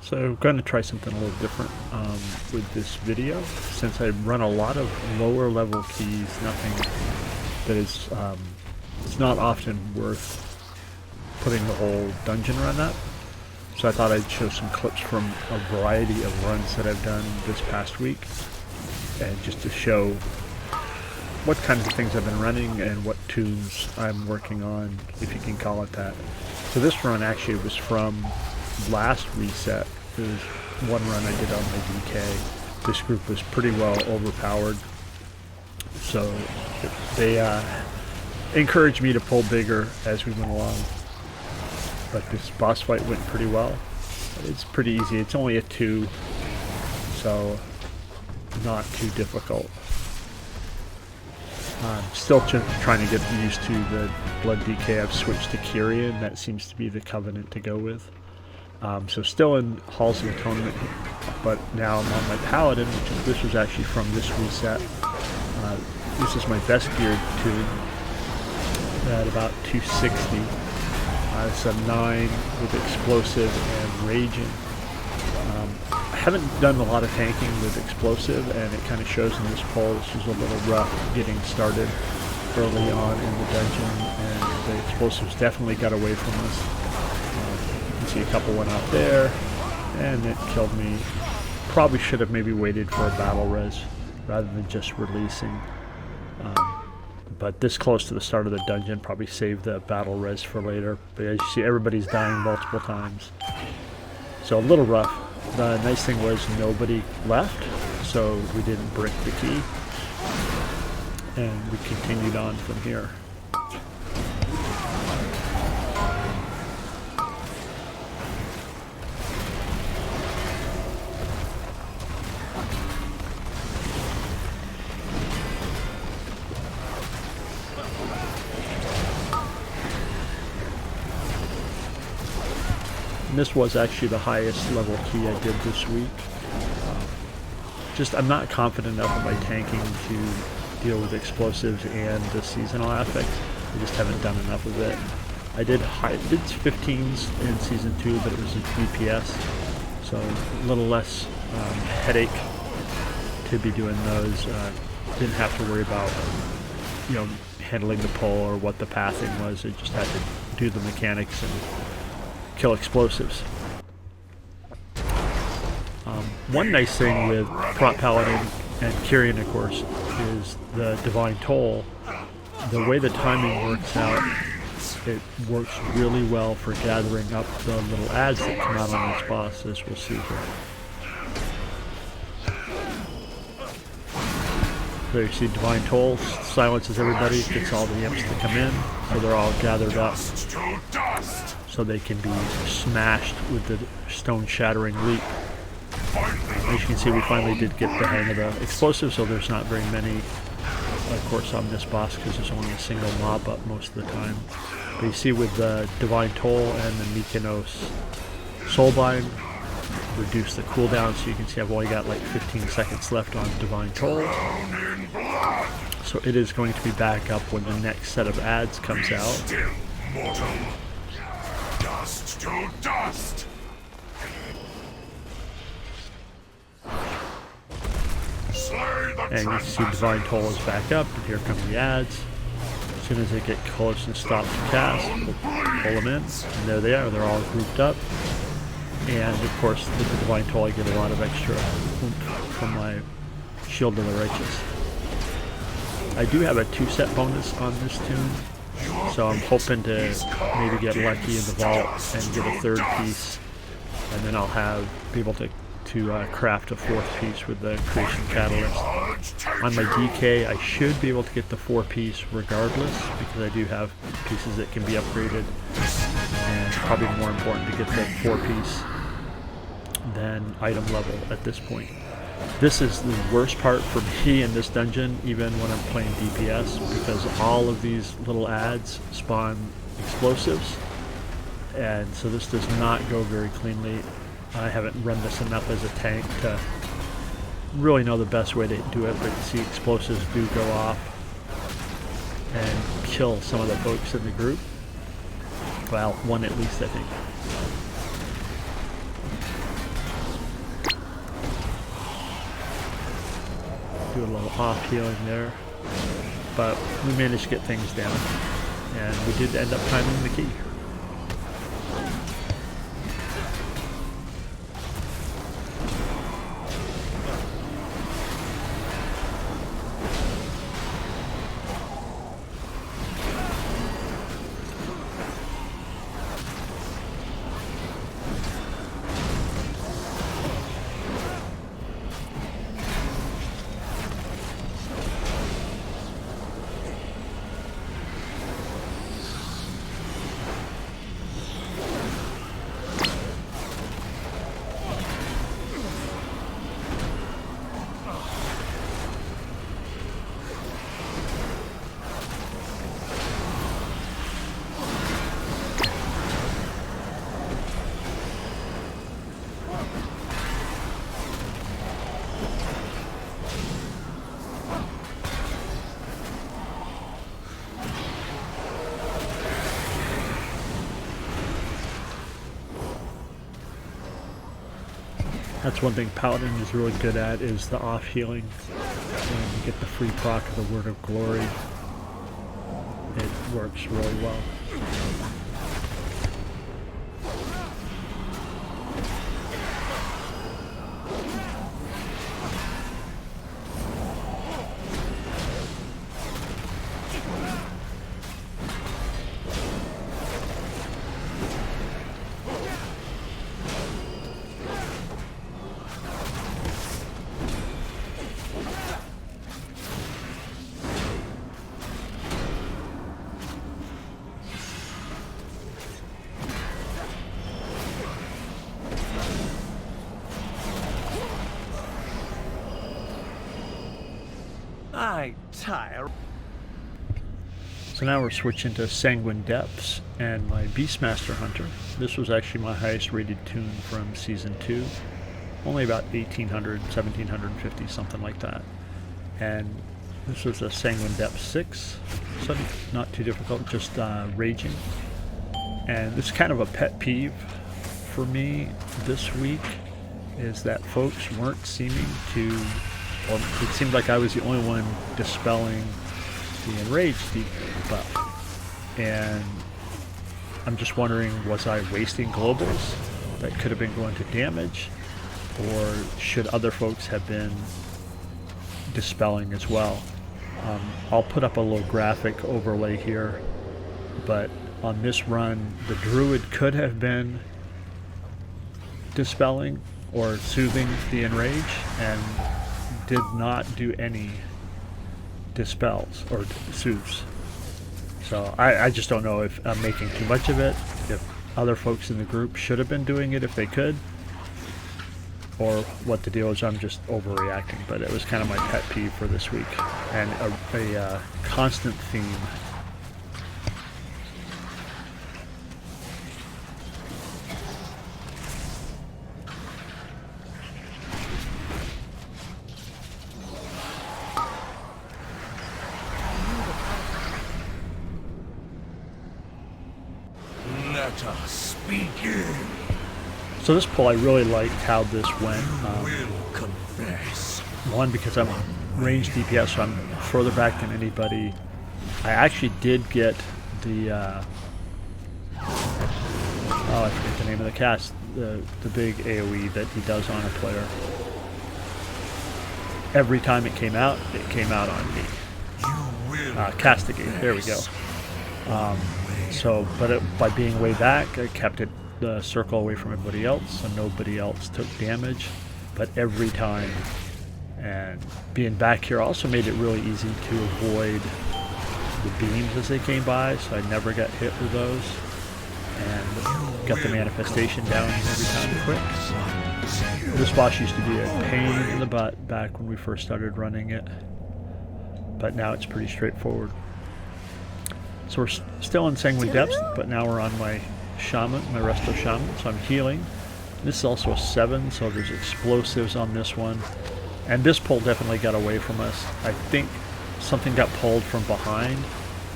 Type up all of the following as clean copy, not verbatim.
So I'm going to try something a little different with this video. Since I run a lot of lower level keys, nothing that is, it's not often worth putting the whole dungeon run up. So I thought I'd show some clips from a variety of runs that I've done this past week, and just to show what kinds of things I've been running and what toons I'm working on, if you can call it that. So this run actually was from last reset. It was one run I did on my DK. This group was pretty well overpowered, so they encouraged me to pull bigger as we went along. But this boss fight went pretty well. It's pretty easy. It's only a 2, so not too difficult. I'm still trying to get used to the blood DK. I've switched to Kyrian. That seems to be the covenant to go with. So still in Halls of Atonement, but now I'm on my Paladin, this was actually from this reset. This is my best geared toon at about 260. It's a 9 with explosive and raging. I haven't done a lot of tanking with explosive, and it kind of shows in this poll. This was a little rough getting started early on in the dungeon, and the explosives definitely got away from us. You can see a couple went out there, and it killed me. Probably should have maybe waited for a battle res rather than just releasing. But this close to the start of the dungeon, probably save the battle res for later. But as you see, everybody's dying multiple times. So a little rough. The nice thing was nobody left, so we didn't brick the key. And we continued on from here. And this was actually the highest level key I did this week. I'm not confident enough in my tanking to deal with explosives and the seasonal affects. I just haven't done enough of it. I did 15s in Season 2, but it was a DPS, so a little less headache to be doing those. Didn't have to worry about, handling the pull or what the pathing was. I just had to do the mechanics and kill explosives. One nice thing with Prot Paladin and Kyrian, of course, is the Divine Toll. The way the timing works out, it works really well for gathering up the little ads that come out on this boss, as we'll see here. So you see Divine Toll silences everybody, gets all the imps to come in, so they're all gathered up, so they can be smashed with the stone shattering leap. As you can see, we finally did get the hang of the explosives, so there's not very many, of course, on this boss because there's only a single mob up most of the time. But you see with the Divine Toll and the Mykonos Soulbind, reduce the cooldown, so you can see I've only got like 15 seconds left on Divine Toll. So it is going to be back up when the next set of ads comes out. Dust to dust. And you can see Divine Toll is back up, and here come the ads. As soon as they get close and stop to cast, we'll pull them in, and there they are, they're all grouped up. And of course, with the Divine Toll, I get a lot of extra oomph from my Shield of the Righteous. I do have a 2-set bonus on this toon, so I'm hoping to maybe get lucky in the vault and get a 3rd piece, and then I'll be able to craft a 4th piece with the Creation Catalyst. On my DK, I should be able to get the 4-piece regardless, because I do have pieces that can be upgraded, and probably more important to get the 4-piece than item level at this point. This is the worst part for me in this dungeon, even when I'm playing DPS, because all of these little ads spawn explosives, and so this does not go very cleanly. I haven't run this enough as a tank to really know the best way to do it, but you see explosives do go off and kill some of the folks in the group. Well, one at least, I think. do a little off healing there. But we managed to get things down. And we did end up timing the key. That's one thing Paladin is really good at, is the off healing. When you get the free proc of the Word of Glory, it works really well. So now we're switching to Sanguine Depths and my Beastmaster Hunter. This was actually my highest rated toon from Season 2. Only about 1800, 1750, something like that. And this was a Sanguine Depth 6, so not too difficult, just raging. And this is kind of a pet peeve for me this week, is that folks weren't seeming to, well, it seemed like I was the only one dispelling the enraged debuff, and I'm just wondering, was I wasting globals that could have been going to damage, or should other folks have been dispelling as well? I'll put up a little graphic overlay here, but on this run the Druid could have been dispelling or soothing the enrage and did not do any dispels or soothes. So I just don't know if I'm making too much of it, if other folks in the group should have been doing it if they could, or what the deal is. I'm just overreacting, but it was kind of my pet peeve for this week, and a constant theme. So this pull, I really liked how this went. One, because I'm range DPS, so I'm further back than anybody. I actually did get the, oh, I forget the name of the cast, the big AoE that he does on a player. Every time it came out on me. Castigate, there we go. So, but by being way back, I kept it the circle away from everybody else, so nobody else took damage. But every time, and being back here also made it really easy to avoid the beams as they came by, so I never got hit with those, and got the manifestation down every time quick. This boss used to be a pain in the butt back when we first started running it, but now it's pretty straightforward. So we're still in Sanguine Depths, but now we're on my Shaman, my Resto Shaman, so I'm healing. This is also a 7, so there's explosives on this one. And this pull definitely got away from us. I think something got pulled from behind,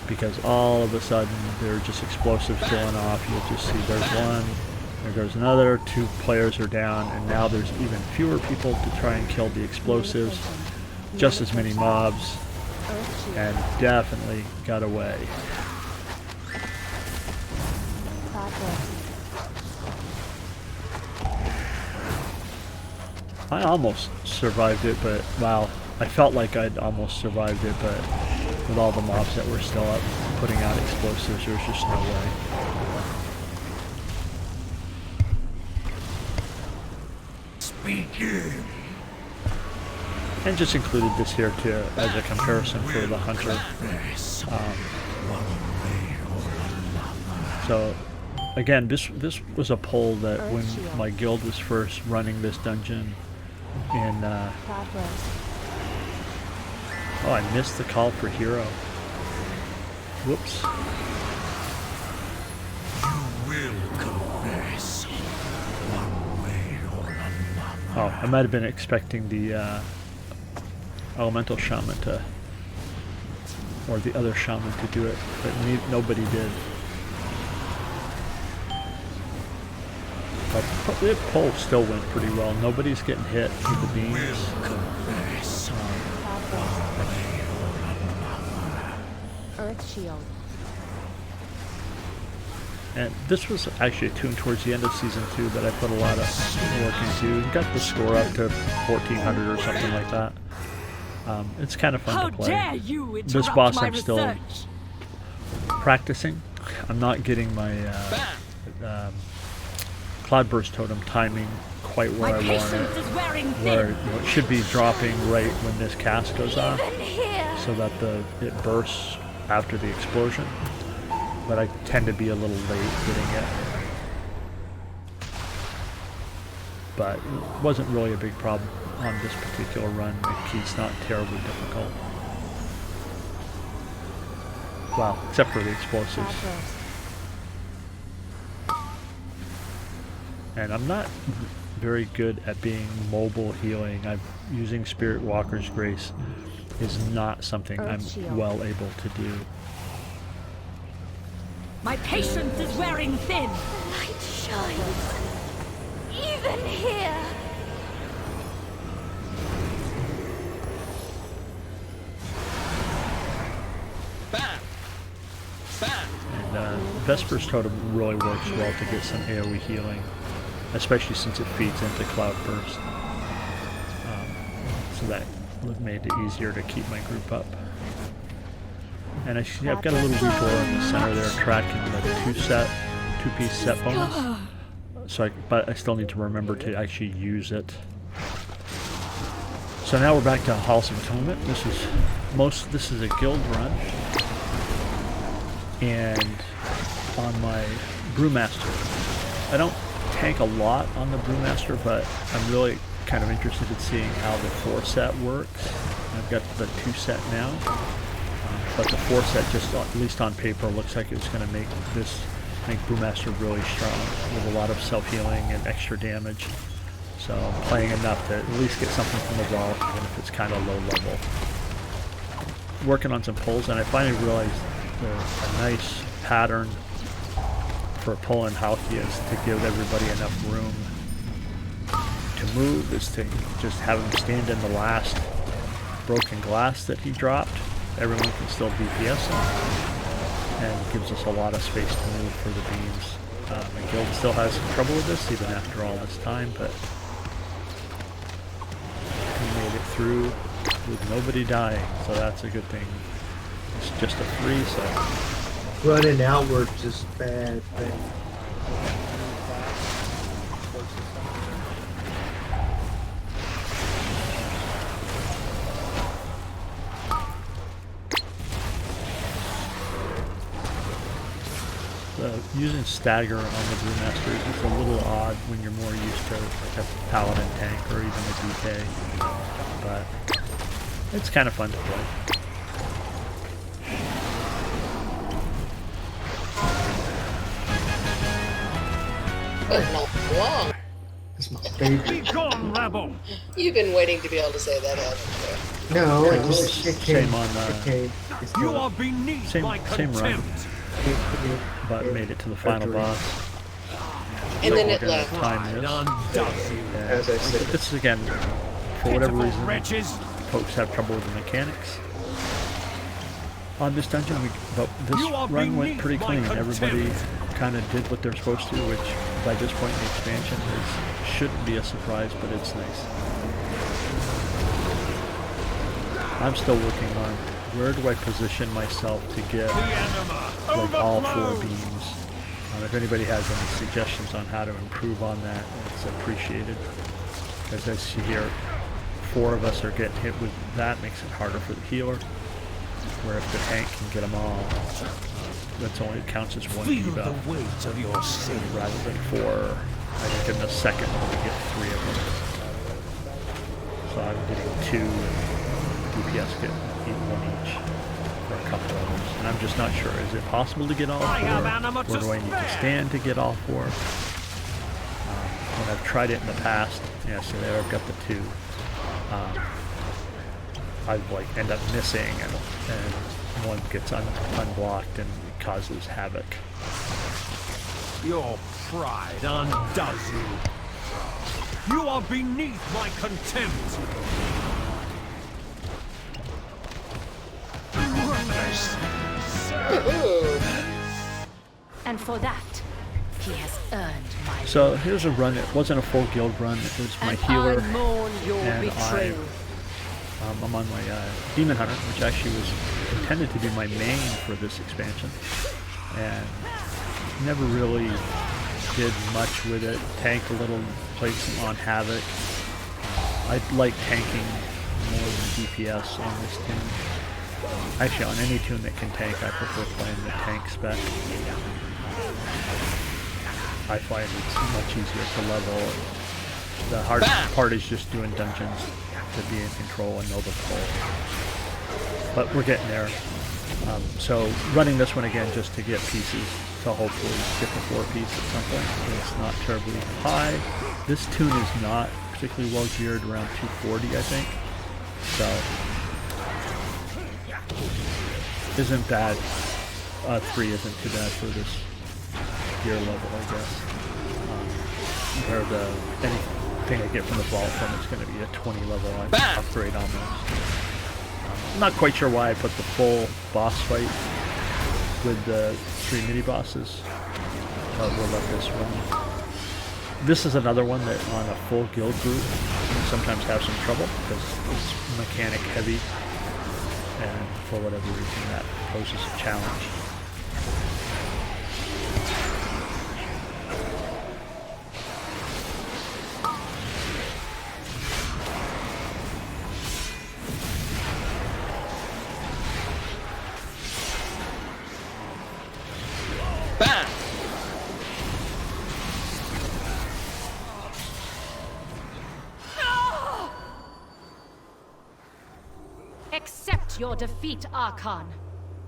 because all of a sudden there are just explosives going off. You'll just see there's one, there goes another, 2 players are down, and now there's even fewer people to try and kill the explosives. just as many mobs, and definitely got away. I almost survived it, but wow, I felt like I'd almost survived it, but with all the mobs that were still up putting out explosives, there was just no way. Speaking. And just included this here too as a comparison for the hunter. So again, this was a poll that when my guild was first running this dungeon in oh, I missed the call for hero. Whoops. You will confess one way or another. Oh, I might have been expecting the elemental shaman to, or the other shaman to do it, but nobody did. But the poll still went pretty well. Nobody's getting hit with the beams. Earth Shield. And this was actually a tune towards the end of season 2 that I put a lot of work into. Got the score up to 1400 or something like that. It's kind of fun to play. This boss I'm still practicing. I'm not getting my Cloudburst Totem timing quite where I want it. Where it should be dropping right when this cast goes off, so that it bursts after the explosion. But I tend to be a little late getting it. But it wasn't really a big problem on this particular run. The key's not terribly difficult. Well, except for the explosives. And I'm not very good at being mobile healing. Using Spirit Walker's Grace is not something I'm well able to do. My patience is wearing thin. The light shines. Even here. And Vesper's Totem really works well to get some AoE healing, especially since it feeds into Cloudburst. So that made it easier to keep my group up. And I've got a little detour in the center there tracking the two-piece set bonus. So but I still need to remember to actually use it. So now we're back to Halls of Atonement. This is a guild run. And on my Brewmaster, I don't tank a lot on the Brewmaster, but I'm really kind of interested in seeing how the 4 set works. I've got the 2 set now. But the 4 set, just at least on paper, looks like it's going to make Brewmaster really strong with a lot of self-healing and extra damage. So I'm playing enough to at least get something from the wall, even if it's kind of low level. Working on some pulls, and I finally realized there's a nice pattern for pulling Halkias to give everybody enough room to move, is to just have him stand in the last broken glass that he dropped. Everyone can still DPS him, and gives us a lot of space to move for the beams. My guild still has some trouble with this, even after all this time, but we made it through with nobody dying, so that's a good thing. It's just a 3, so... Running outwards is bad thing. Using stagger on the Brewmaster is a little odd when you're more used to like a Paladin tank or even a DK, but it's kind of fun to play. But not long. That's my favorite. Be gone, rabble! You've been waiting to be able to say that, haven't No, it just Same on You are beneath my same run, contempt. but made it to the final boss. And then it We're gonna left. time this. None does you. As I said. This is again, for whatever Pitiful reason, wretches. folks have trouble with the mechanics on this dungeon, but this You are run went beneath pretty my clean. contempt. Everybody kind of did what they're supposed to, which by this point in the expansion shouldn't be a surprise, but it's nice. I'm still working on where do I position myself to get The anima like all 4 overflows. beams. If anybody has any suggestions on how to improve on that, it's appreciated. As I see here, 4 of us are getting hit with that, makes it harder for the healer. Where if the tank can get them all, that's only, it counts as 1 Feel debuff the weight of your sin. rather than 4. I think in the second one we get 3 of them. So I'm getting 2 and DPS get 1 each for a couple of them. And I'm just not sure, is it possible to get all 4? I have anima Or to do I need to spare. stand to get all 4? When I've tried it in the past, yeah, so there I've got the 2. I like end up missing and one gets unblocked and causes havoc. Your pride undoes you. You are beneath my contempt. Ooh. And for that, he has earned my So here's a run. It wasn't a full guild run. It was my healer, mourn your and I'm on my Demon Hunter, which actually was intended to be my main for this expansion, and never really did much with it. Tanked a little, played some on Havoc. I like tanking more than DPS on this tune. Actually, on any tune that can tank, I prefer playing the tank spec. I find it's much easier to level. The hard part is just doing dungeons to be in control and know the pull. But we're getting there. So running this one again just to get pieces to hopefully get the 4-piece at some point. It's not terribly high. This tune is not particularly well geared, around 240 I think. So isn't bad. 3 isn't too bad for this gear level, I guess. Where anything I get from the vault from is going to be a 20 level upgrade almost. I'm not quite sure why I put the full boss fight with the 3 mini bosses, but we'll let this run. This is another one that on a full guild group you sometimes have some trouble because it's mechanic heavy, and for whatever reason that poses a challenge. Accept your defeat, Archon.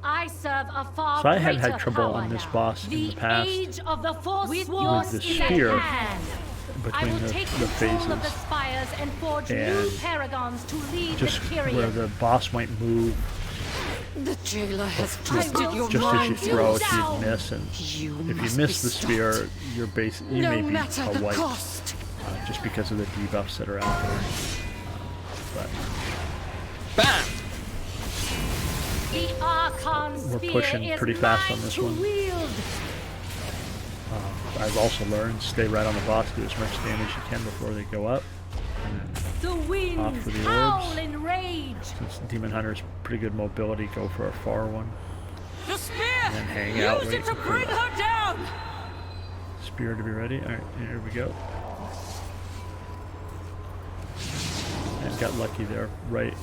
I serve a far So I had greater trouble power on this now. boss in the past age of the Force with Wars the is spear at hand. I between will the take control of the phases, Spires and forge new and paragons to lead just the where period. the boss might move The jailer has I twisted will your just as mind. you throw it, down. you'd miss, and You if must you miss be the spear, stopped. you No may be matter a the wipe, cost. just because of the debuffs that are out there. But The Archon We're spear pushing is pretty fast on mine this to one. wield. I've also learned stay right on the boss, do as much damage as you can before they go up. The Off winds for the howl orbs. in rage. Since Demon Hunter's pretty good mobility, go for a far one. The spear! And then hang out, Use it waiting to for bring the her down! spear to be ready. Alright, here we go. And got lucky there, right.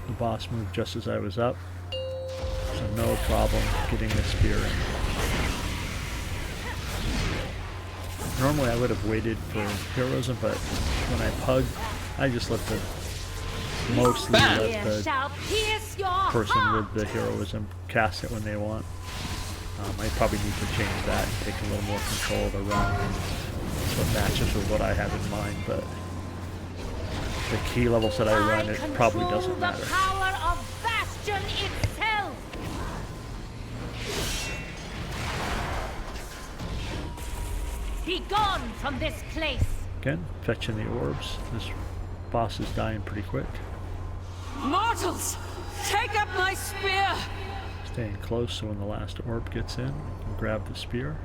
The boss moved just as I was up. So no problem getting the spear in. Normally I would have waited for heroism, but when I pugged, I just mostly let Spear the shall pierce your person heart. with the heroism cast it when they want. I probably need to change that and take a little more control of the run so it matches with what I have in mind, but the key levels that I run, it probably doesn't matter. The power of Bastion itself. Be gone from this place. Again, fetching the orbs. This boss is dying pretty quick. Mortals, take up my spear! Staying close so when the last orb gets in, you can grab the spear.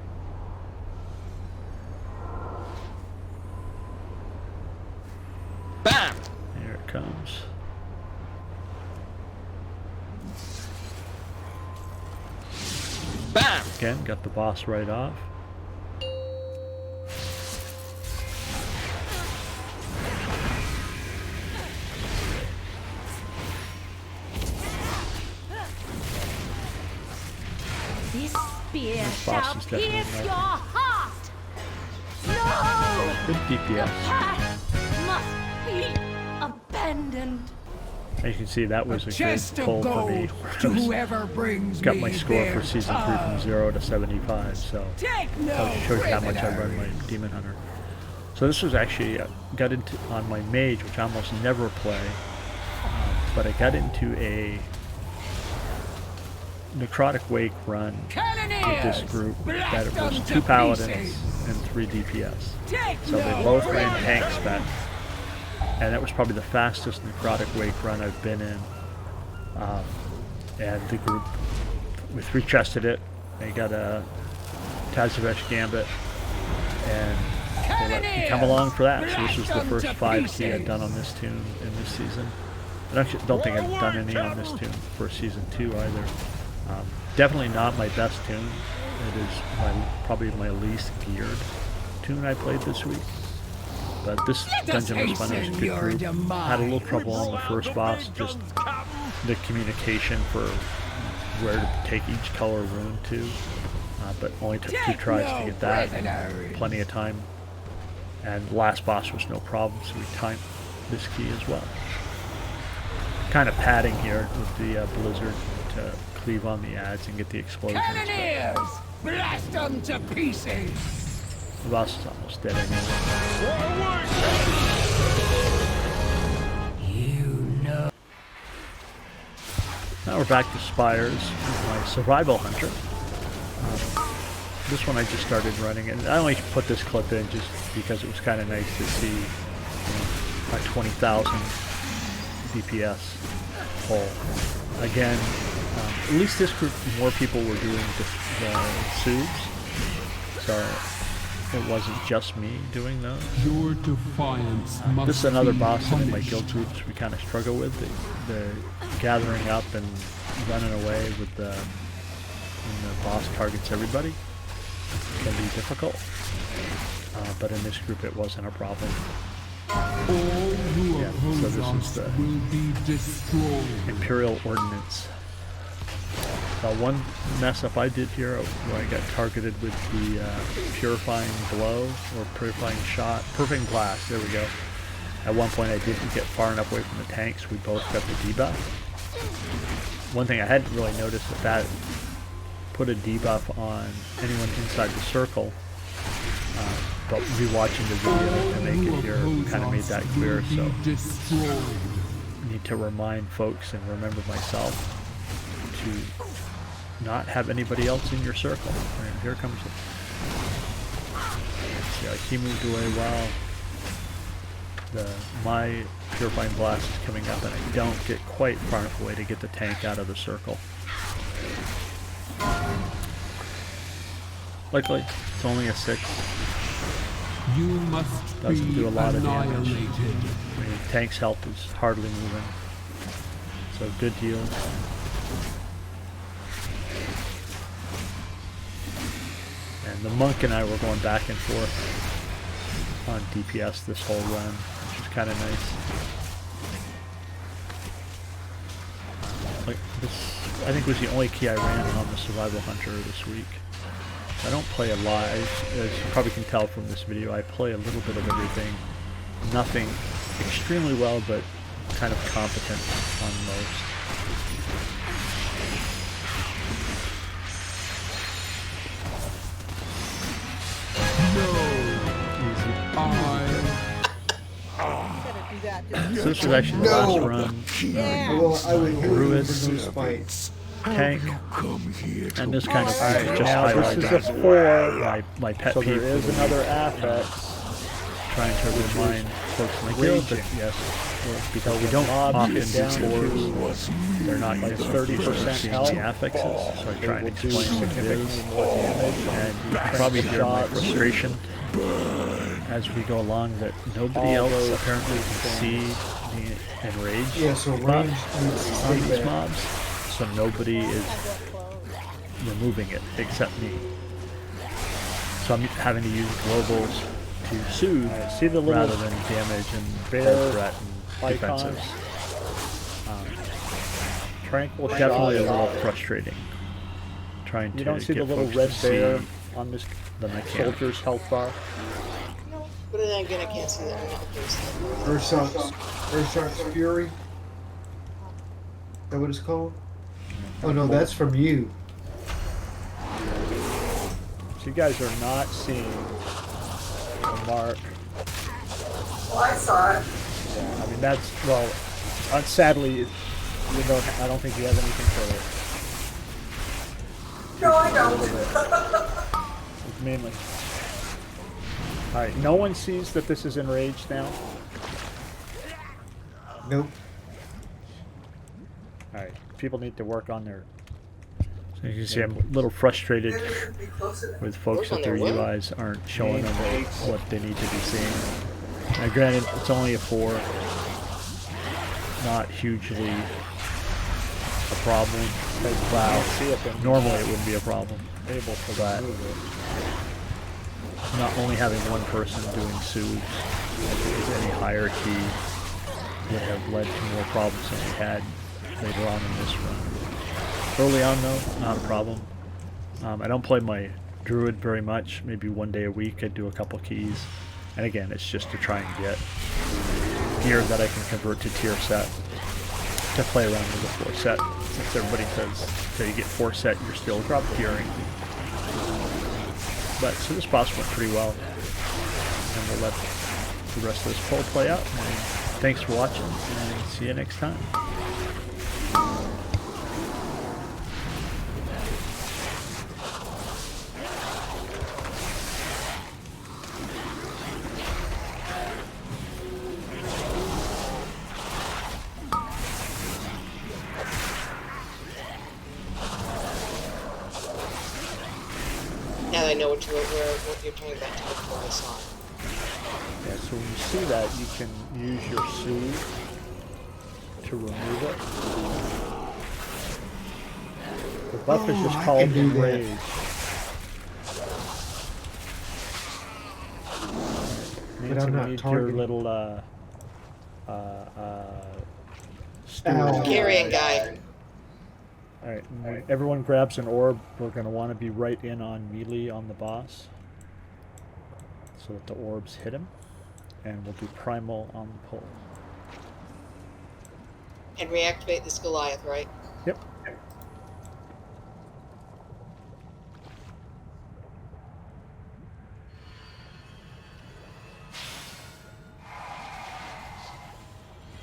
Bam! Here it comes. Bam! Again, got the boss right off. This spear This boss shall is definitely pierce nothing. your heart! No! Good DPS. Path must be abandoned. And you can see that was a Chest good of pull for me. gold to whoever brings Got me my score their for season 3 from 0 to 75, so Take no that shows you how much I run prisoners. my Demon Hunter. So this was actually, got into on my Mage, which I almost never play, but I got into a Necrotic Wake run with this group that it was 2 Paladins and 3 DPS. So they both ran tank spec, and that was probably the fastest Necrotic Wake run I've been in. And the group, we 3-chested it. They got a Tazavesh Gambit, and they let me come along for that. So this was the first 5 key I'd done on this tune in this season. I actually don't think I've done any on this tune for season 2 either. Definitely not my best tune. It is probably my least geared tune I played this week. But this dungeon was fun. It was a good group. Had a little trouble on the first boss, just the communication for where to take each color rune to. But only took 2 tries to get that. Plenty of time. And the last boss was no problem, so we timed this key as well. Kind of padding here with the Blizzard to cleave on the ads and get the explosions. Cannoneers! Blast them to pieces! The boss is almost dead anyway. Now we're back to Spires with my Survival Hunter. This one I just started running, and I only put this clip in just because it was kind of nice to see a 20,000 DPS pull. Again, at least this group, more people were doing the subs, so it wasn't just me doing those. Your defiance must This is another be boss in my punished. guild groups we kind of struggle with. The gathering up and running away with when the boss targets everybody can be difficult. But in this group it wasn't a problem. All who Yeah, so oppose this is us the will be destroyed. Imperial Ordnance. One mess up I did here where I got targeted with the Purifying Blow or Purifying Shot, Purifying Blast, there we go. At one point I didn't get far enough away from the tanks, we both got the debuff. One thing I hadn't really noticed is that put a debuff on anyone inside the circle, but rewatching the video to make it here kind of made that clear, so I need to remind folks and remember myself to not have anybody else in your circle. And here comes it. See, like he moved away well. My Purifying Blast is coming up and I don't get quite far enough away to get the tank out of the circle. Luckily, it's only a 6. You must Doesn't be do a lot of damage. annihilated. I mean, tank's health is hardly moving. So good deal. And the monk and I were going back and forth on DPS this whole run, which is kind of nice. Like this, I think was the only key I ran on the Survival Hunter this week. I don't play a lot. As you probably can tell from this video, I play a little bit of everything. Nothing extremely well, but kind of competent on most. So this was actually the last run. I would Druid, Spite. tank, and this kind of just Now highlights this is a 4, my pet so peeve. there is another affix. trying to remind folks in the guild that yes, because we don't often do fours, they're not like 30% health. The affixes, so I try and explain what it is. And you probably hear my frustration as we go along that nobody else apparently can see the enraged buff on these mobs, so nobody is removing it except me. So I'm having to use globals to soothe see the little rather than damage and bear threat and defensives. tranquil Definitely a shot. little frustrating. Trying to You don't see the get little folks red to bear see on this the mechanic. soldier's health bar? No, but then again, I can't see that. Earthshock's Fury? Is that what it's called? Oh no, that's from you. So you guys are not seeing the mark. Well, I saw it. Yeah, I mean that's well. Sadly, you don't. I don't think you have anything for it. No, I don't. It's mainly. All right. No one sees that this is enraged now. Nope. All right. People need to work on their. So you can see I'm a little frustrated Maybe it should be closer to with folks that their UIs aren't showing them what they need to be seeing. Now granted, it's only a 4. Not hugely a problem. Wow. See it, then Normally it wouldn't be a problem. able for But that. not only having one person doing soothes is any hierarchy would have led to more problems than we had later on in this run. Early on though, not a problem. I don't play my Druid very much. Maybe one day a week I do a couple keys. And again, it's just to try and get gear that I can convert to tier set to play around with the 4 set. Since everybody says until you get 4 set, you're still drop tiering. But so this boss went pretty well, and we'll let the rest of this poll play out. And thanks for watching, and see you next time. Now that I know what you're talking about to look for this on. Yeah. So when you see that, you can use your soothe to remove it. The buff is just I called can do that. enraged. Means I'm we not need your targeting. little Ow. Carrying guy. Alright, everyone grabs an orb. We're going to want to be right in on melee on the boss, so that the orbs hit him, and we'll do primal on the pole. And reactivate this Goliath, right? Yep.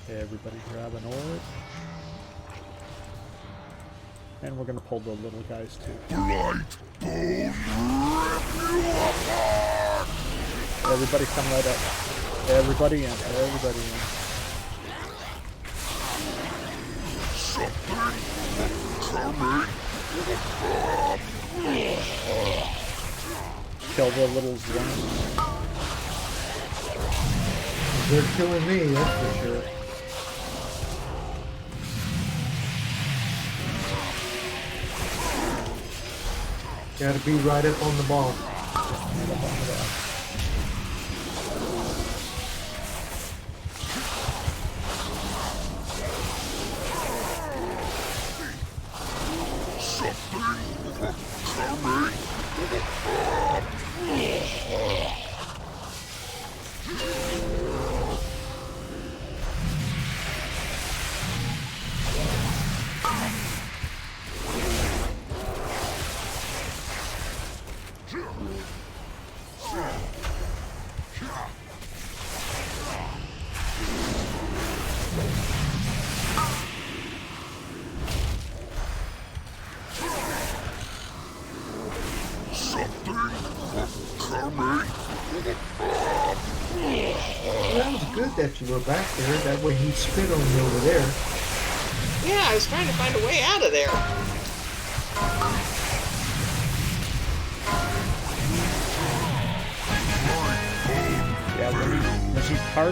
Okay, everybody grab an orb. And we're going to pull the little guys too. Everybody come right up. Everybody in. Everybody in. Kill the little ones. They're killing me, that's for sure. Gotta be right up on the ball. Something coming. Well, that was good that you were back there. That way he spit on me over there. Yeah, I was trying to find a way out of there. Yeah, when he